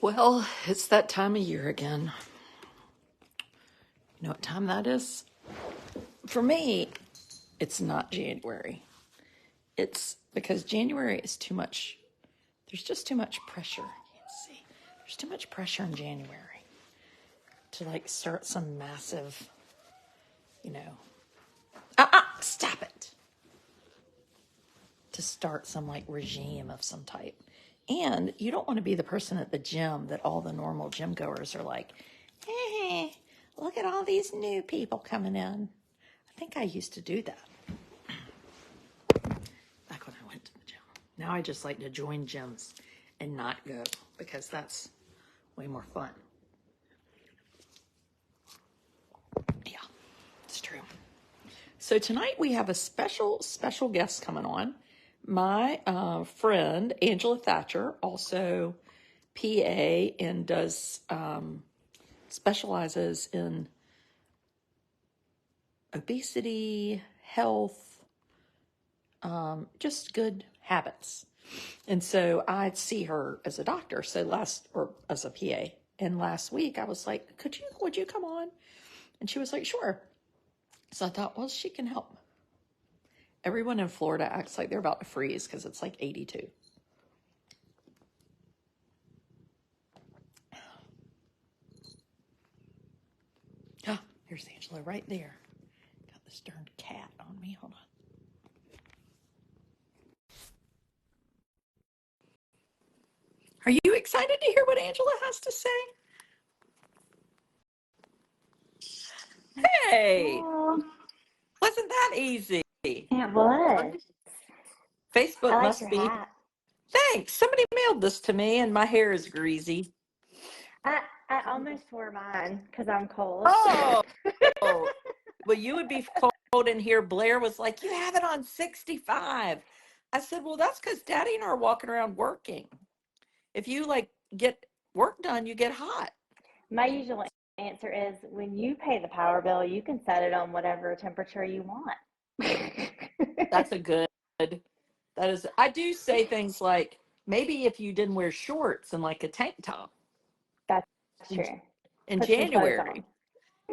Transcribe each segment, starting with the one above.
Well, it's that time of year again. You know what time that is? For me, it's not January. It's because January is too much. There's just too much pressure. You can't see. There's too much pressure in January to start some massive, you know, stop it. To start some regime of some type. And you don't want to be the person at the gym that all the normal gym goers are like, hey, look at all these new people coming in. I think I used to do that back when I went to the gym. Now I just like to join gyms and not go because that's way more fun. Yeah, it's true. So tonight we have a special guest coming on. My friend, Angela Thatcher, also PA and does specializes in obesity, health, just good habits. And so I'd see her as a doctor, or as a PA. And last week I was like, would you come on? And she was like, sure. So I thought, well, she can help. Everyone in Florida acts like they're about to freeze because it's 82. Ah, here's Angela right there. Got this darn cat on me. Hold on. Are you excited to hear what Angela has to say? Hey, wasn't that easy? It was. Facebook I like must your be. hat. Thanks. Somebody mailed this to me and my hair is greasy. I almost wore mine because I'm cold. Oh, well, you would be cold in here. Blair was like, you have it on 65. I said, well, that's because Daddy and I are walking around working. If you get work done, you get hot. My usual answer is when you pay the power bill, you can set it on whatever temperature you want. That's a good, that is, I do say things like, maybe if you didn't wear shorts and a tank top. That's in, true. in Put some clothes January. on.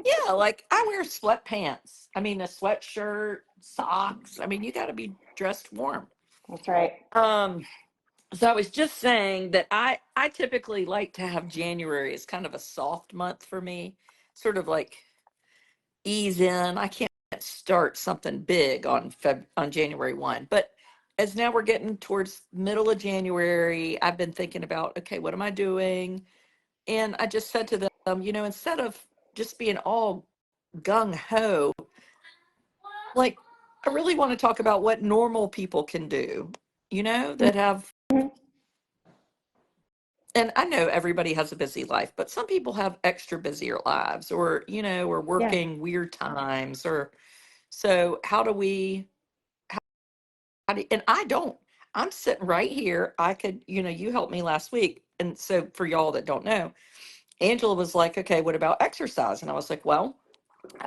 Yeah, I wear sweatpants. I mean, a sweatshirt, socks. I mean, you got to be dressed warm. That's right. So I was just saying that I typically like to have January as kind of a soft month for me, sort of ease in. I can't start something big on January 1, but as now we're getting towards middle of January, I've been thinking about, okay, what am I doing? And I just said to them, instead of just being all gung ho, I really want to talk about what normal people can do, that have, Mm-hmm. and I know everybody has a busy life, but some people have extra busier lives or, or Yeah. working weird times so how do we, and I'm sitting right here. I could, you helped me last week. And so for y'all that don't know, Angela was like, okay, what about exercise? And I was like, well,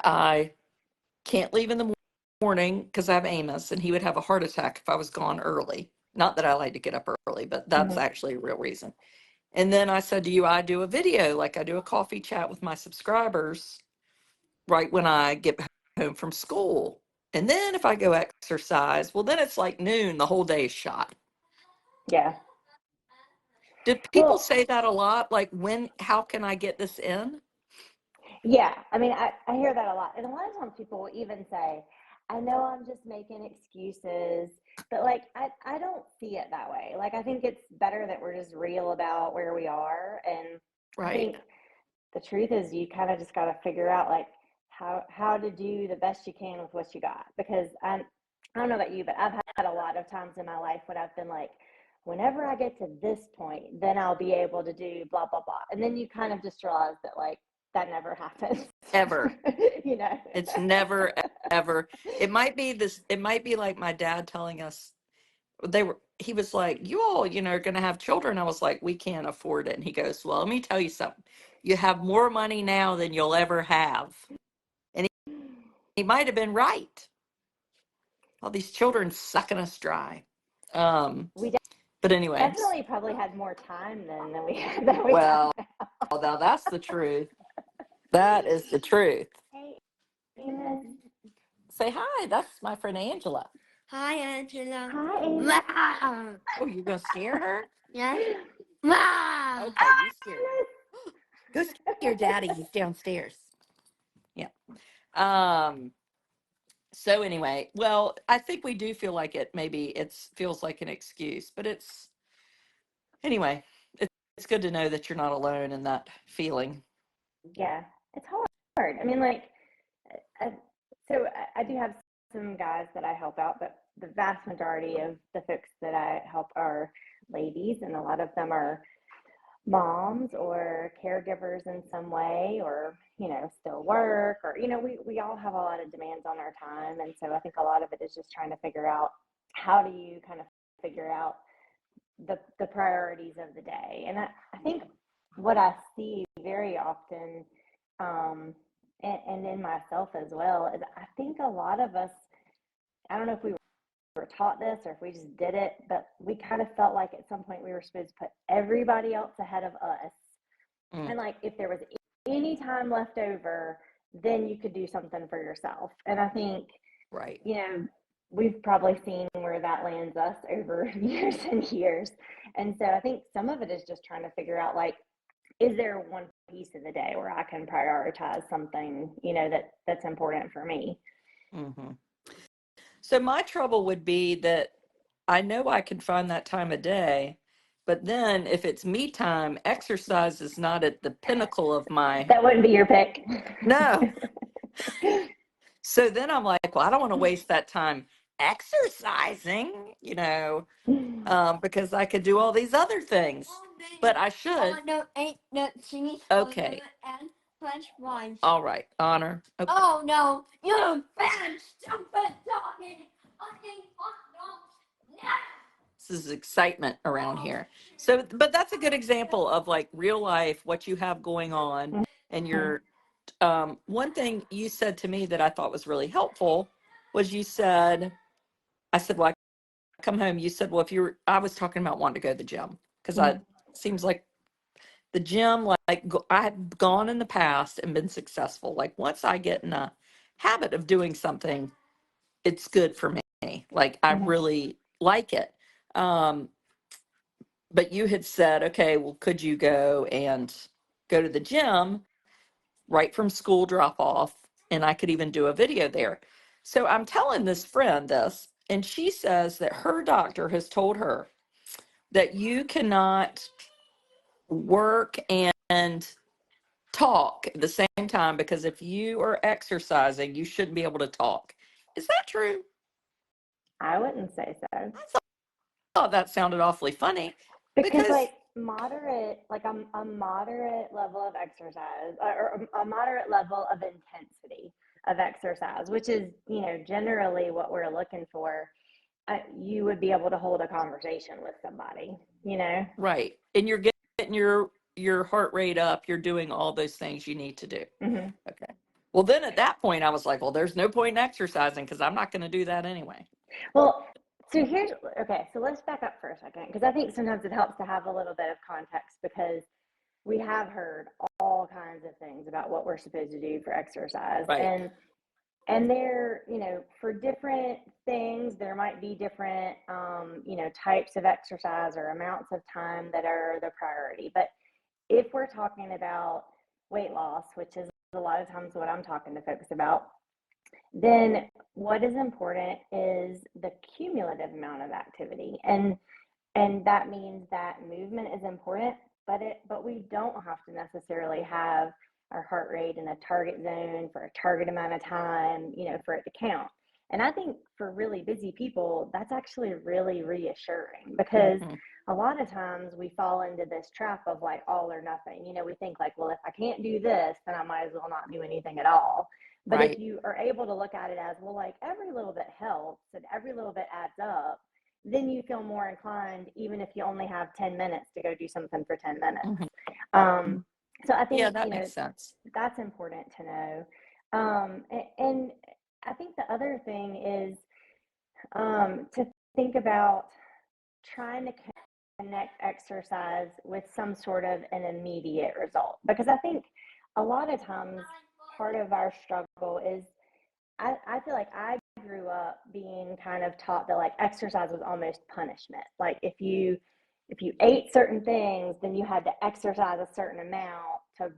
I can't leave in the morning because I have Amos and he would have a heart attack if I was gone early. Not that I like to get up early, but that's Mm-hmm. actually a real reason. And then I said to you, I do a video, like I do a coffee chat with my subscribers right when I get home from school. And then if I go exercise, well, then it's noon, the whole day is shot. Yeah. Did people Well, say that a lot? How can I get this in? yeah. I mean, I hear that a lot. And a lot of times people will even say, I know I'm just making excuses, but I don't see it that way. I think it's better that we're just real about where we are. And I Right. think the truth is you kind of just got to figure out how to do the best you can with what you got. Because I don't know about you, but I've had a lot of times in my life when I've been like, whenever I get to this point, then I'll be able to do blah, blah, blah. And then you kind of just realize that that never happens. Ever. You know? It's never, ever. It might be like my dad telling us he was like, you all, are going to have children. I was like, we can't afford it. And he goes, well, let me tell you something. You have more money now than you'll ever have. And he might have been right. All these children sucking us dry. We But anyway, Definitely probably had more time then than we than we have well, now that's the truth. That is the truth. Hey, Amos. Say hi. That's my friend Angela. Hi, Angela. Hi, Amos. Wow. Oh, you're gonna scare her? Yes. Wow. Okay, you scare her. Go scare Daddy. He's downstairs. Yeah. Um. So anyway, well, I think we do feel like it. Maybe it's feels like an excuse, but it's anyway. It's good to know that you're not alone in that feeling. Yeah, it's hard. I mean, like, I, so I do have some guys that I help out, but the vast majority of the folks that I help are ladies, and a lot of them are moms or caregivers in some way, or still work, or we all have a lot of demands on our time, and so I think a lot of it is just trying to figure out how do you kind of figure out the priorities of the day. And I think what I see very often, and in myself as well, is I think a lot of us, I don't know if we were taught this or if we just did it, but we kind of felt like at some point we were supposed to put everybody else ahead of us. And like if there was any time left over, then you could do something for yourself. And I think, Right. we've probably seen where that lands us over years and years. And so I think some of it is just trying to figure out, like, is there one piece of the day where I can prioritize something, that's important for me? Mm-hmm. So my trouble would be that I know I can find that time of day, but then if it's me time, exercise is not at the pinnacle of my That wouldn't be your pick. no. So then I'm like, well, I don't want to waste that time exercising, because I could do all these other things, but I should. No, ain't no singing. Okay. And French fries. All right, Honor. Okay. Oh no, you bad, stupid doggy! This is excitement around here. So, but that's a good example of like real life, what you have going on, and your one thing you said to me that I thought was really helpful was I said, well, I come home. You said, well, I was talking about wanting to go to the gym because seems like the gym, I have gone in the past and been successful. Like once I get in a habit of doing something, it's good for me. Like I really like it. But you had said, okay, well, could you go to the gym right from school drop off? And I could even do a video there. So I'm telling this friend this, and she says that her doctor has told her that you cannot work and talk at the same time because if you are exercising, you shouldn't be able to talk. Is that true? I wouldn't say so. I thought that sounded awfully funny Because because like a moderate level of exercise, or a moderate level of intensity of exercise, which is, generally what we're looking for, you would be able to hold a conversation with somebody. right, and you're getting your heart rate up, you're doing all those things you need to do. Mm-hmm. Okay. Well, then at that point I was like, well, there's no point in exercising because I'm not going to do that anyway. Well, so let's back up for a second, because I think sometimes it helps to have a little bit of context, because we have heard all kinds of things about what we're supposed to do for exercise. Right. And there, for different things, there might be different, types of exercise or amounts of time that are the priority. But if we're talking about weight loss, which is a lot of times what I'm talking to folks about, then what is important is the cumulative amount of activity. And that means that movement is important, but we don't have to necessarily have our heart rate in a target zone for a target amount of time, for it to count. And I think for really busy people, that's actually really reassuring, because a lot of times we fall into this trap of like all or nothing. We think like, well, if I can't do this, then I might as well not do anything at all. But Right. if you are able to look at it as, well, like every little bit helps and every little bit adds up, then you feel more inclined, even if you only have 10 minutes to go do something for 10 minutes. So I think, that makes sense. That's important to know. And I think the other thing is to think about trying to connect exercise with some sort of an immediate result, because I think a lot of times part of our struggle is I feel like I grew up being kind of taught that like exercise was almost punishment. Like if you ate certain things, then you had to exercise a certain amount to,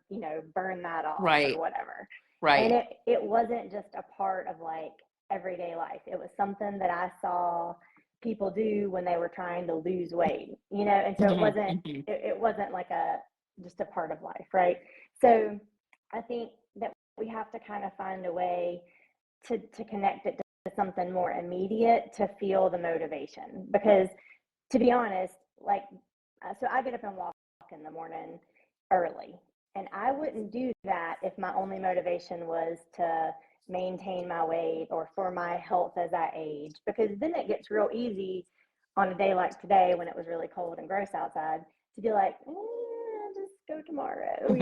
burn that off or Right. whatever. And Right. it wasn't just a part of like everyday life. It was something that I saw people do when they were trying to lose weight, and so it Mhm, wasn't mhm. it, it wasn't like a just a part of life, right? So I think that we have to kind of find a way to connect it to something more immediate to feel the motivation. Because to be honest, like, so I get up and walk in the morning early, and I wouldn't do that if my only motivation was to maintain my weight or for my health as I age, because then it gets real easy on a day like today when it was really cold and gross outside to be like, just go tomorrow.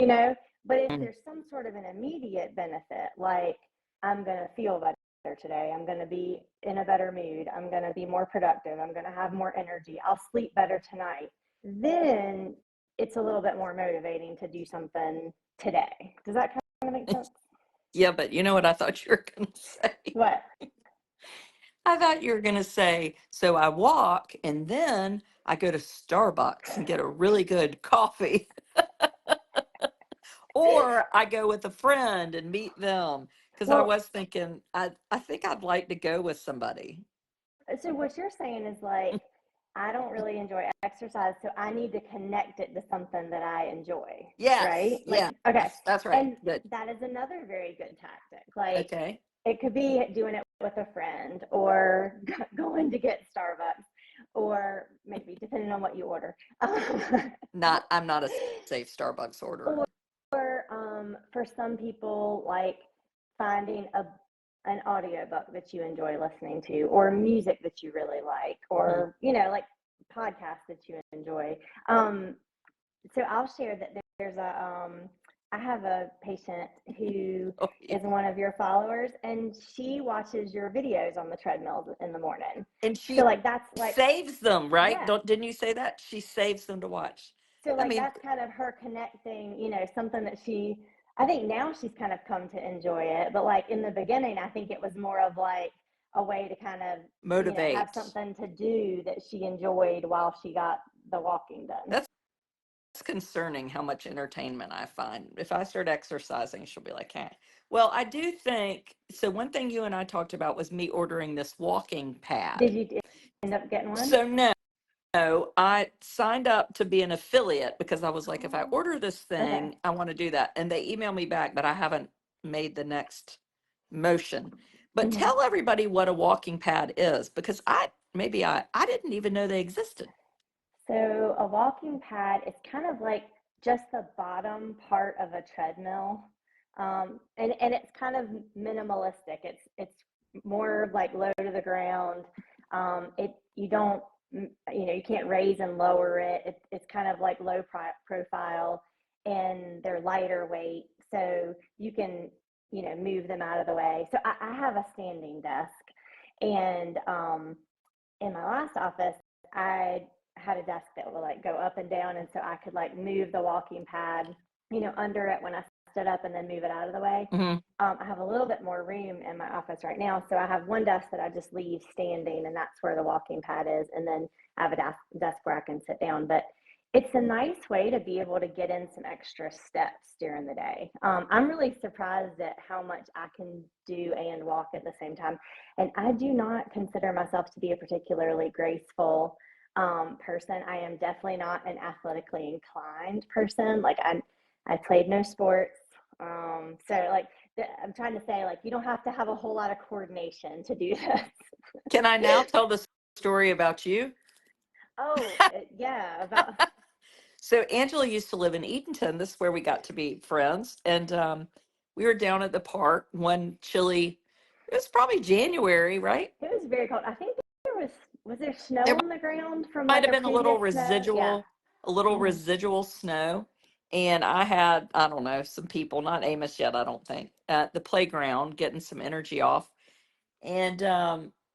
But if Mhm. there's some sort of an immediate benefit, like I'm going to feel better today, I'm going to be in a better mood, I'm going to be more productive, I'm going to have more energy, I'll sleep better tonight, then it's a little bit more motivating to do something today. Does that kind of make sense? Yeah, but you know what I thought you were going to say? What? I thought you were going to say, so I walk and then I go to Starbucks and get a really good coffee, or I go with a friend and meet them. Because I Well, was thinking, I think I'd like to go with somebody. so what you're saying is like, I don't really enjoy exercise, so I need to connect it to something that I enjoy, right? Yes, Like, yes, okay. that's right. And Good. that is another very good tactic. Like, Okay. it could be doing it with a friend or going to get Starbucks or maybe depending on what you order. I'm not a safe Starbucks orderer. Or for some people, like finding an audiobook that you enjoy listening to, or music that you really like, Mhm. or like podcasts that you enjoy. So I'll share that there's I have a patient who Oh, yeah. is one of your followers, and she watches your videos on the treadmills in the morning. And So she like that's like, saves them, right? yeah. Didn't you say that? She saves them to watch. So I like mean, that's kind of her connecting, something that I think now she's kind of come to enjoy it, but like in the beginning, I think it was more of like a way to kind of, have motivate. something to do that she enjoyed while she got the walking done. That's concerning how much entertainment I find. If I start exercising, she'll be like, hey. Well, I do think so. One thing you and I talked about was me ordering this walking pad. Did you end up getting one? So, no, I signed up to be an affiliate because I was like, if I Oh, order this okay. thing, I want to do that. And they emailed me back, but I haven't made the next motion. But Hmm. tell everybody what a walking pad is because I didn't even know they existed. So a walking pad is kind of like just the bottom part of a treadmill, and it's kind of minimalistic. It's more like low to the ground. It you don't you can't raise and lower it. It's kind of like low profile, and they're lighter weight, so you can move them out of the way. So I have a standing desk, and in my last office, I had a desk that would like go up and down, and so I could like move the walking pad, under it when I stood up, and then move it out of the way. Hmm. I have a little bit more room in my office right now, so I have one desk that I just leave standing, and that's where the walking pad is, and then I have a desk where I can sit down. But it's a nice way to be able to get in some extra steps during the day. I'm really surprised at how much I can do and walk at the same time. And I do not consider myself to be a particularly graceful person. I am definitely not an athletically inclined person. Like I played no sports. So like I'm trying to say, like, you don't have to have a whole lot of coordination to do this. Can I now tell the story about you? Oh, yeah, about So Angela used to live in Eatonton. This is where we got to be friends. And we were down at the park one chilly, it was probably January, right? it was very cold. I think was there snow There on the ground from might like have a been previous snow? Yeah. a little Hmm. residual snow. And I had, I don't know, some people, not Amos yet, I don't think, at the playground getting some energy off. And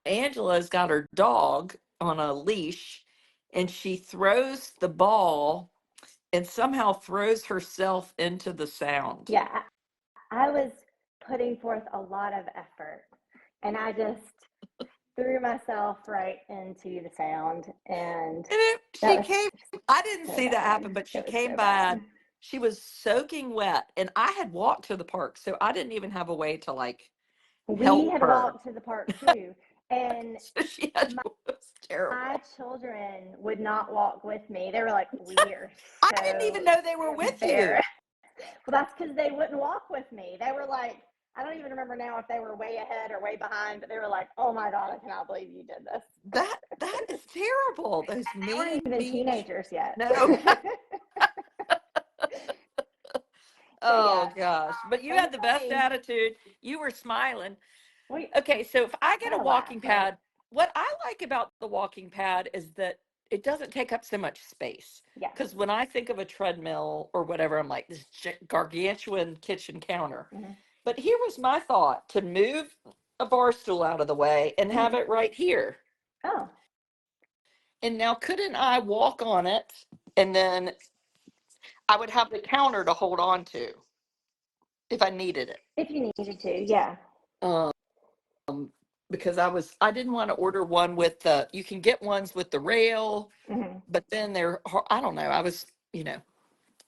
Angela's got her dog on a leash and she throws the ball and somehow throws herself into the sound. Yeah, I was putting forth a lot of effort, and I just threw myself right into the sound, and that She was came, I didn't so see that happen, bad. but she It was came so by. bad. She was soaking wet, and I had walked to the park, so I didn't even have a way to like We help had her. walked to the park too, and So she had my, to, it was my terrible. children would not walk with me. They were like, "We are I didn't so even know they were with you. embarrassed." Well, that's because they wouldn't walk with me. They were like, I don't even remember now if they were way ahead or way behind, but they were like, "Oh my God, I cannot believe you did this." That is terrible. Those They weren't mean, even mean. teenagers yet. No. So yeah, Oh gosh. But you fun to had the best play. attitude. You were smiling. We Okay, so if I get a gotta laugh, walking right? pad, what I like about the walking pad is that it doesn't take up so much space. Yeah. Because when I think of a treadmill or whatever, I'm like this gargantuan kitchen counter. Hmm. But here was my thought to move a bar stool out of the way and have Hmm. it right here. Oh, And now, couldn't I walk on it and then I would have the counter to hold on to if I needed it? if you needed to, yeah. Um, because I didn't want to order one with the, you can get ones with the rail, Hmm. but then I don't know. I was,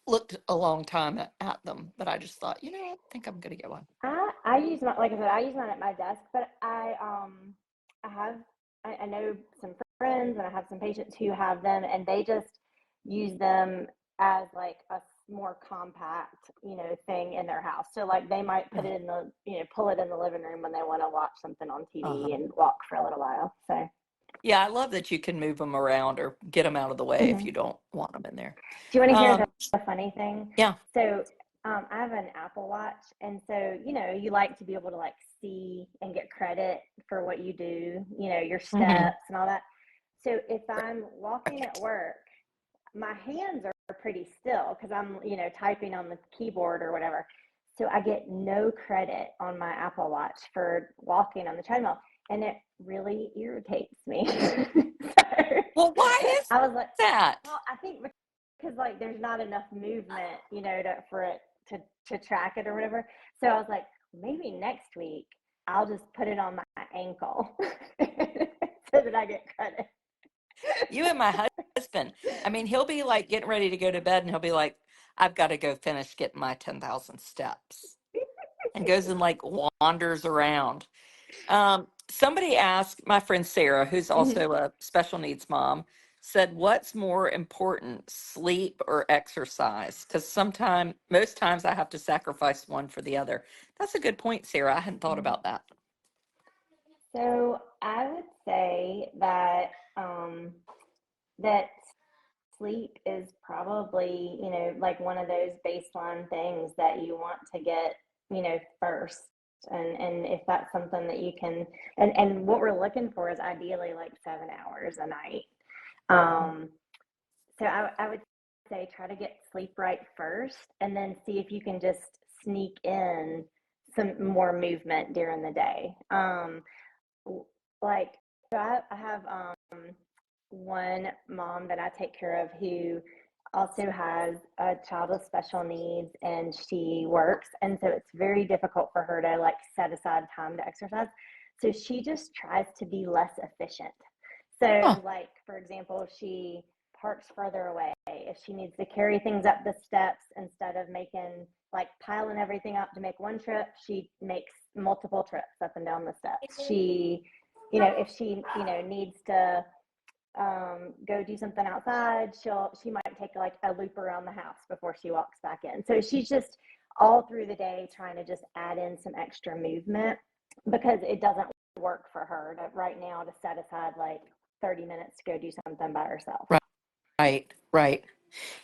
looked a long time at them, but I just thought, I think I'm going to get one. I use my, like I said, I use mine at my desk, but I have I know some friends and I have some patients who have them, and they just use them as like a more compact, thing in their house. So like they might put Uh, it in the, pull it in the living room when they want to watch something on uh-huh. TV and walk for a little while. So Yeah, I love that you can move them around or get them out of the way if mhm. you don't want them in there. Do you want to hear Um, the funny thing? yeah. So, I have an Apple Watch, and so you like to be able to like see and get credit for what you do, your Hmm. steps and all that. So if I'm walking at Right. work, my hands are pretty still because I'm, typing on the keyboard or whatever. So I get no credit on my Apple Watch for walking on the treadmill, and it really irritates me. So Well, why is I was like, that? well, I think because like there's not enough movement, for it to track it or whatever. So I was like, maybe next week I'll just put it on my ankle so that I get credit. You and my husband. I mean, he'll be like getting ready to go to bed and he'll be like, I've got to go finish getting my 10,000 steps. And goes and like wanders around. Somebody asked my friend Sarah, who's Mhm. also a special needs mom, said, what's more important, sleep or exercise? Because most times I have to sacrifice one for the other. That's a good point, Sarah. I hadn't thought Mhm. about that. So I would say that that sleep is probably, like one of those baseline things that you want to get, first. And if that's something that you can, and what we're looking for is ideally like 7 hours a night. Um, so I would say try to get sleep right first and then see if you can just sneak in some more movement during the day. Like, so I have one mom that I take care of who also has a child with special needs and she works. And so it's very difficult for her to like set aside time to exercise. So she just tries to be less efficient. So, Huh. like, for example, she parks further away. If she needs to carry things up the steps instead of making like piling everything up to make one trip, she makes multiple trips up and down the steps. If she, needs to go do something outside, she might take like a loop around the house before she walks back in. So she's just all through the day trying to just add in some extra movement because it doesn't work for her right now to set aside like 30 minutes to go do something by herself. Right, right.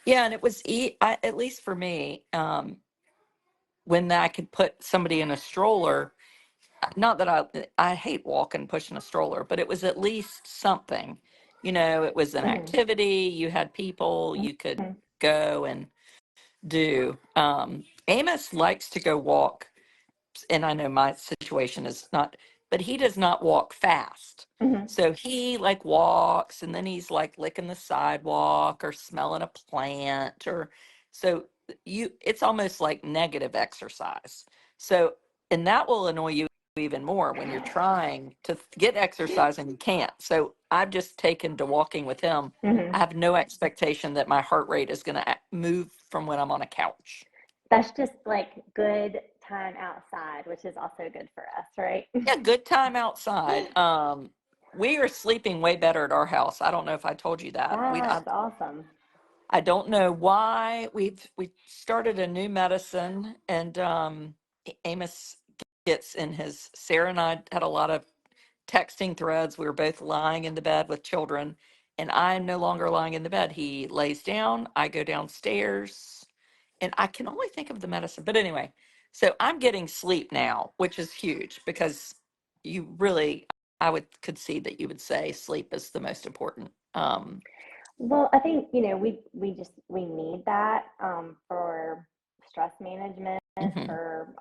Yeah, and it was, at least for me, when I could put somebody in a stroller. Not that I hate walking, pushing a stroller, but it was at least something. It was an Mm-hmm. activity. You had people you could Mm-hmm. go and do. Amos likes to go walk, and I know my situation is not but he does not walk fast. Hmm. So he like walks and then he's like licking the sidewalk or smelling a plant or so it's almost like negative exercise. So and that will annoy you even more when you're trying to get exercise and you can't. So I've just taken to walking with him. Hmm. I have no expectation that my heart rate is going to move from when I'm on a couch. That's just like good time outside, which is also good for us, right? Yeah, good time outside. We are sleeping way better at our house. I don't know if I told you that. That's awesome. I don't know why we started a new medicine, and Amos gets in his. Sarah and I had a lot of texting threads. We were both lying in the bed with children, and I'm no longer lying in the bed. He lays down. I go downstairs, and I can only think of the medicine. But anyway, so I'm getting sleep now, which is huge because you really, I would could see that you would say sleep is the most important. Well, I think, we need that for stress management, Mhm. for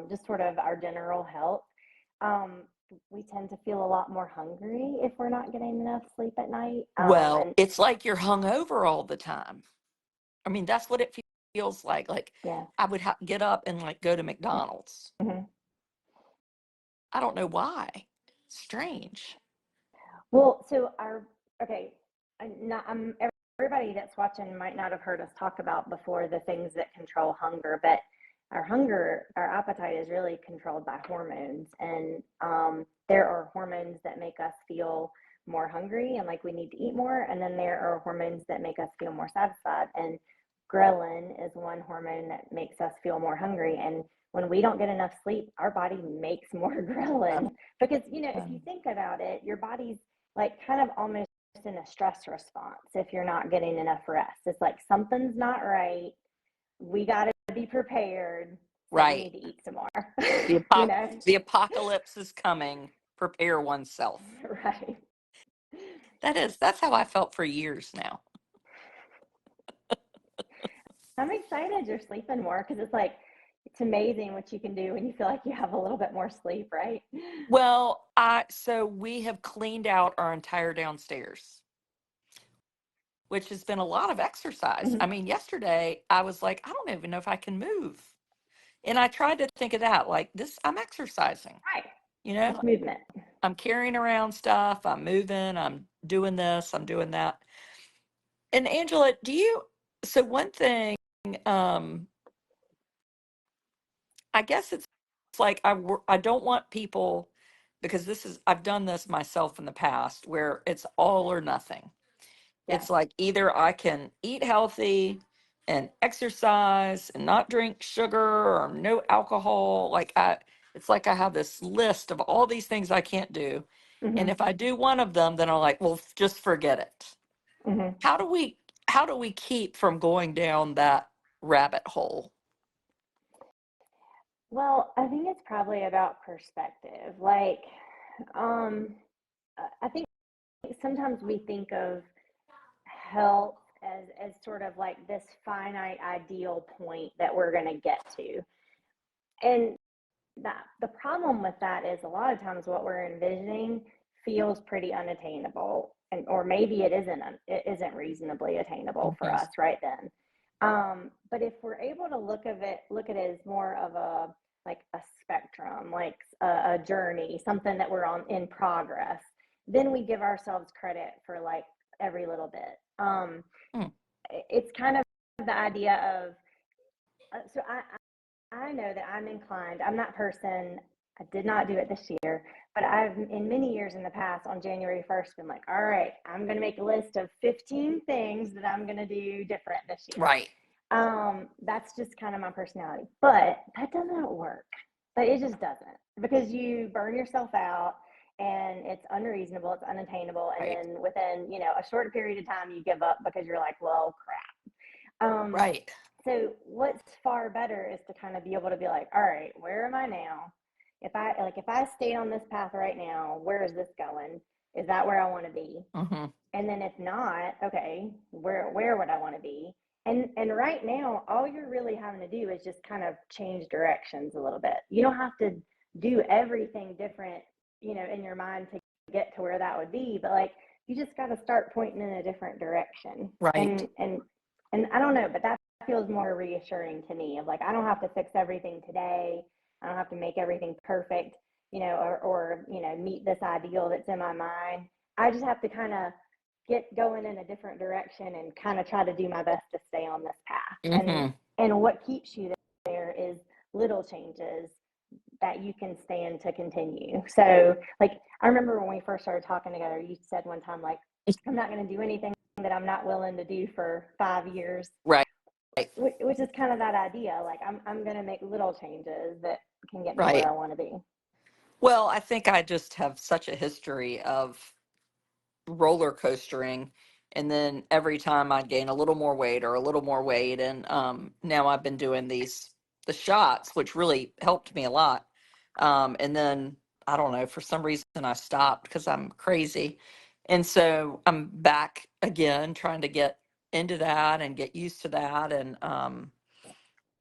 just sort of our general health. Um, we tend to feel a lot more hungry if we're not getting enough sleep at night. Well, And it's like you're hungover all the time. I mean, that's what it feels like. Like yeah. I would get up and like go to McDonald's. Hmm. I don't know why. Strange. Well, okay, everybody that's watching might not have heard us talk about before the things that control hunger, but our appetite is really controlled by hormones. And there are hormones that make us feel more hungry and like we need to eat more. And then there are hormones that make us feel more satisfied. And ghrelin is one hormone that makes us feel more hungry. And when we don't get enough sleep, our body makes more ghrelin because, if you Um, think about it, your body's like kind of almost in a stress response if you're not getting enough rest. It's like something's not right. We got to be prepared. So we right. need to eat some more, The you know? the apocalypse is coming. Prepare oneself. Right. That's how I felt for years now. I'm excited you're sleeping more because it's amazing what you can do when you feel like you have a little bit more sleep, right? Well, I so we have cleaned out our entire downstairs, which has been a lot of exercise. I Hmm. mean, yesterday I was like, I don't even know if I can move. And I tried to think of that like this, I'm exercising. Right. You know, It's movement. I'm carrying around stuff, I'm moving, I'm doing this, I'm doing that. And Angela, so one thing, um, I guess it's like I don't want people because I've done this myself in the past where it's all or nothing. Yes. It's like either I can eat healthy and exercise and not drink sugar or no alcohol. It's like I have this list of all these things I can't do. And Hmm. if I do one of them, then I'm like, well, just forget it. Hmm. How do we, how do we keep from going down that rabbit hole? Well, I think it's probably about perspective. Like, um, I think sometimes we think of health as sort of like this finite ideal point that we're going to get to. And that the problem with that is a lot of times what we're envisioning feels pretty unattainable, and or maybe it isn't reasonably attainable for Mhm. us right then. But if we're able to look at it as more of a spectrum, like a journey, something that we're on in progress, then we give ourselves credit for like every little bit. Mm, It's kind of the idea of so I know that I'm inclined. I'm that person. I did not do it this year, but I've in many years in the past on January 1st been like, all right, I'm going to make a list of 15 things that I'm going to do different this year. right. That's just kind of my personality, but that doesn't work. But it just doesn't because you burn yourself out and it's unreasonable, it's unattainable. And Right. then within, a short period of time, you give up because you're like, well, crap. Right. So what's far better is to kind of be able to be like, all right, where am I now? If I stay on this path right now, where is this going? Is that where I want to be? Hmm. And then if not, okay, where would I want to be? And right now, all you're really having to do is just kind of change directions a little bit. You don't have to do everything different in your mind to get to where that would be, but like you just got to start pointing in a different direction. Right. And I don't know, but that feels more reassuring to me of like I don't have to fix everything today. I don't have to make everything perfect, or meet this ideal that's in my mind. I just have to kind of get going in a different direction and kind of try to do my best to stay on this path. And Mm-hmm. and what keeps you there is little changes that you can stand to continue. So, like, I remember when we first started talking together, you said one time, like, I'm not going to do anything that I'm not willing to do for 5 years, Right. which is kind of that idea. Like, I'm going to make little changes that can get me where Right. I want to be. Well, I think I just have such a history of roller coastering, and then every time I'd gain a little more weight or a little more weight, and now I've been doing the shots, which really helped me a lot. And then I don't know, for some reason I stopped because I'm crazy, and so I'm back again trying to get into that and get used to that, and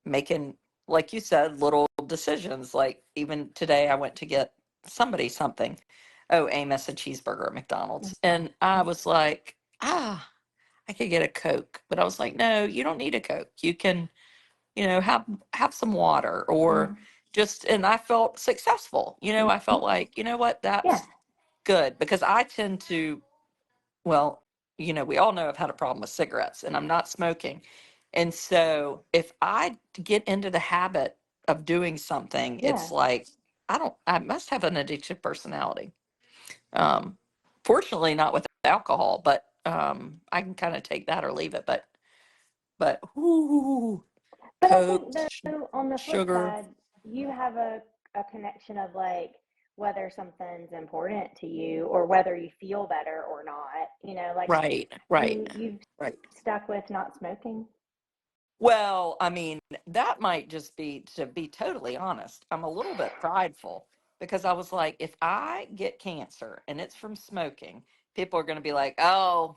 making, like you said, little decisions. Like even today, I went to get somebody something. Oh, Amos a cheeseburger at McDonald's. And I was like, I could get a Coke. But I was like, no, you don't need a Coke. You can, have some water or Mm-hmm. just, and I felt successful. I felt like, you know what, Yeah. that's good because I tend to, well, we all know I've had a problem with cigarettes and I'm not smoking. And so if I get into the habit of doing something, it's Yeah. like I must have an addictive personality. Um, Fortunately not with alcohol, but I can kind of take that or leave it. But whoo, But I Coke, think though on the flip sugar. side, you have a connection of like whether something's important to you or whether you feel better or not. Like Right, right, you've right. stuck with not smoking. Well, I mean, that might just be, to be totally honest, I'm a little bit prideful because I was like, if I get cancer and it's from smoking, people are going to be like, oh,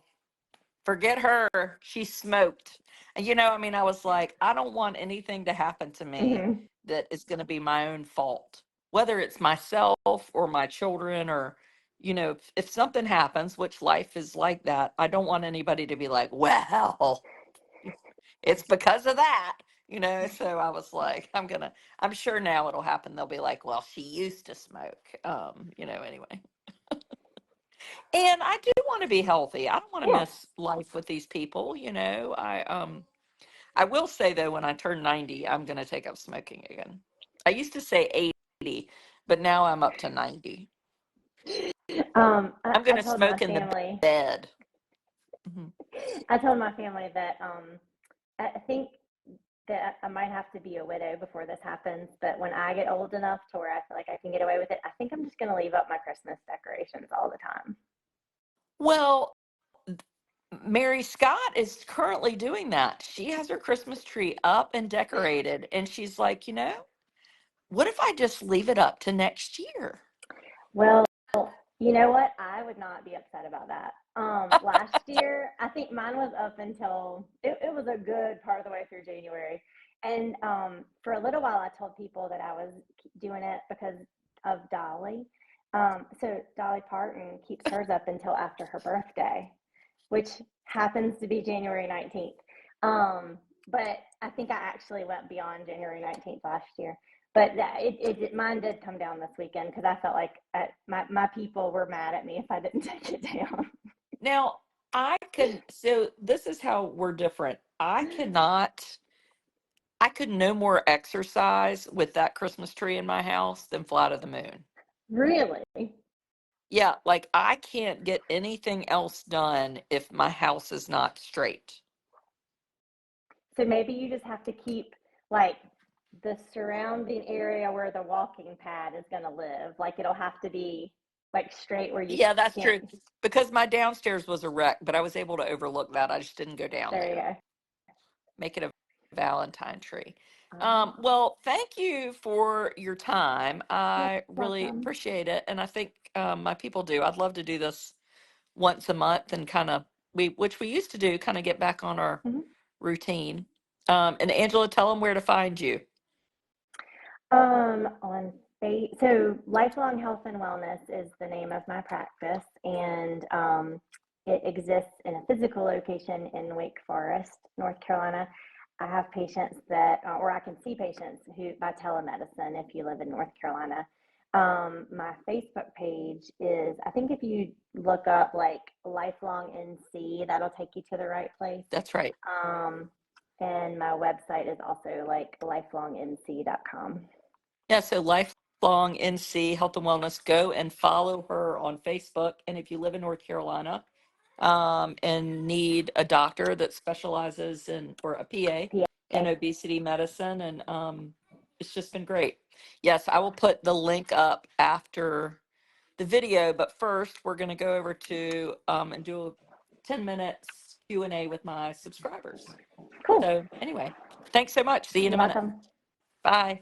forget her. She smoked. And, I mean, I was like, I don't want anything to happen to me Mm-hmm. that is going to be my own fault, whether it's myself or my children or, if something happens, which life is like that, I don't want anybody to be like, well, it's because of that. So I was like, I'm sure now it'll happen. They'll be like, well, she used to smoke. Anyway. And I do want to be healthy. I don't want to Yeah. miss life with these people. I will say though, when I turn 90, I'm gonna take up smoking again. I used to say 80, but now I'm up to 90. I'm I gonna told my smoke in the family, bed. Mhm. I told my family that I think that I might have to be a widow before this happens. But when I get old enough to where I feel like I can get away with it, I think I'm just going to leave up my Christmas decorations all the time. Well, Mary Scott is currently doing that. She has her Christmas tree up and decorated, and she's like, what if I just leave it up to next year? Well, you know what? I would not be upset about that. Last year, I think mine was up until it was a good part of the way through January. And for a little while, I told people that I was doing it because of Dolly. So Dolly Parton keeps hers up until after her birthday, which happens to be January 19th. But I think I actually went beyond January 19th last year. But mine did come down this weekend because I felt like my people were mad at me if I didn't take it down. Now, so this is how we're different. I could no more exercise with that Christmas tree in my house than fly to the moon. Really? Yeah, like I can't get anything else done if my house is not straight. So maybe you just have to keep like the surrounding area where the walking pad is going to live. Like it'll have to be like straight where you Yeah, that's can't. true. Because my downstairs was a wreck, but I was able to overlook that. I just didn't go down There you there. go. Make it a Valentine tree. Oh, Well, thank you for your time. you're I really welcome. appreciate it, and I think my people do. I'd love to do this once a month and kind of which we used to do, kind of get back on our Mm-hmm. routine. And Angela, tell them where to find you. On So Lifelong Health and Wellness is the name of my practice, and it exists in a physical location in Wake Forest, North Carolina. I have patients that, or I can see patients who by telemedicine if you live in North Carolina. My Facebook page is, I think if you look up like Lifelong NC, that'll take you to the right place. That's right. And my website is also like lifelongnc.com. Yeah, so Lifelong NC Health and Wellness, go and follow her on Facebook. And if you live in North Carolina and need a doctor that specializes in, or a PA in obesity medicine, and it's just been great. Yes, I will put the link up after the video, but first we're going to go over to and do a 10 minutes Q&A with my subscribers. Cool. So anyway, thanks so much. See you in a You're minute. welcome. Bye.